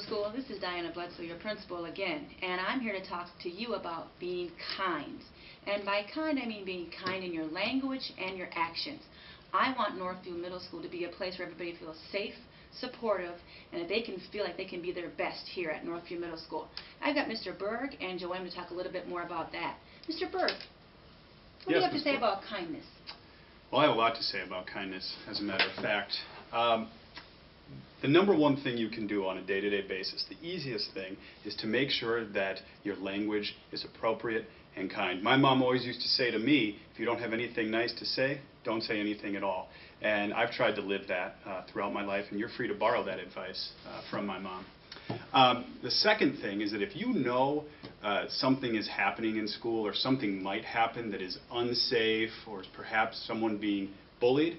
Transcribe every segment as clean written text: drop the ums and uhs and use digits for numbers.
Middle School. This is Diana Bledsoe, your principal again, and I'm here to talk to you about being kind. And by kind, I mean being kind in your language and your actions. I want Northview Middle School to be a place where everybody feels safe, supportive, and that they can feel like they can be their best here at Northview Middle School. I've got Mr. Berg and Joanne to talk a little bit more about that. Mr. Berg, what do you have to say about kindness? Well, I have a lot to say about kindness, as a matter of fact. The number one thing you can do on a day-to-day basis, the easiest thing, is to make sure that your language is appropriate and kind. My mom always used to say to me, if you don't have anything nice to say, don't say anything at all. And I've tried to live that throughout my life, and you're free to borrow that advice from my mom. The second thing is that if you know something is happening in school or something might happen that is unsafe or perhaps someone being bullied,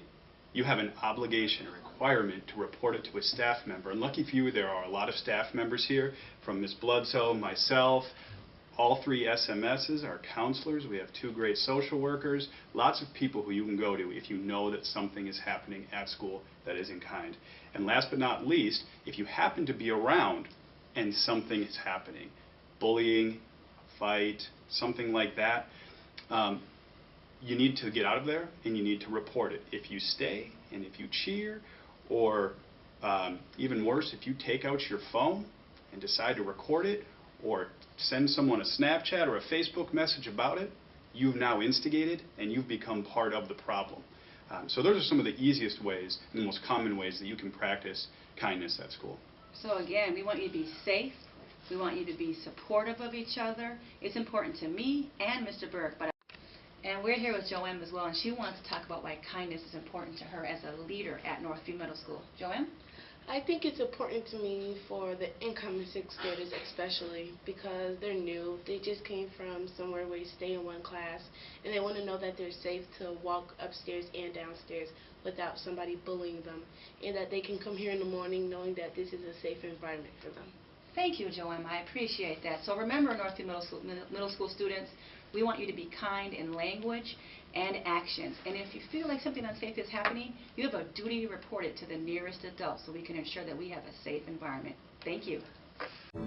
you have an obligation, a requirement to report it to a staff member. And lucky for you, there are a lot of staff members here, from Ms. Bledsoe, myself, all three SMSs, our counselors. We have 2 great social workers, lots of people who you can go to if you know that something is happening at school that isn't kind. And last but not least, if you happen to be around and something is happening, bullying, a fight, something like that, you need to get out of there and you need to report it. If you stay and if you cheer, or even worse, if you take out your phone and decide to record it or send someone a Snapchat or a Facebook message about it, you've now instigated and you've become part of the problem. So those are some of the easiest ways and the most common ways that you can practice kindness at school. So again, we want you to be safe. We want you to be supportive of each other. It's important to me and Mr. Berg. And we're here with Joanne as well, and she wants to talk about why kindness is important to her as a leader at Northview Middle School. Joanne? I think it's important to me for the incoming 6th graders especially because they're new. They just came from somewhere where you stay in one class, and they want to know that they're safe to walk upstairs and downstairs without somebody bullying them, and that they can come here in the morning knowing that this is a safe environment for them. Thank you, Joanne. I appreciate that. So remember, Northview Middle School students, we want you to be kind in language and actions. And if you feel like something unsafe is happening, you have a duty to report it to the nearest adult so we can ensure that we have a safe environment. Thank you. Oh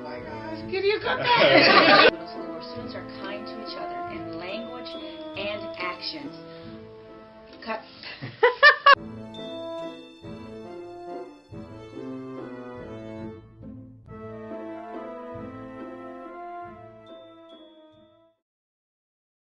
my gosh, can you come back? Middle school where students are kind to each other in language and actions. Cut.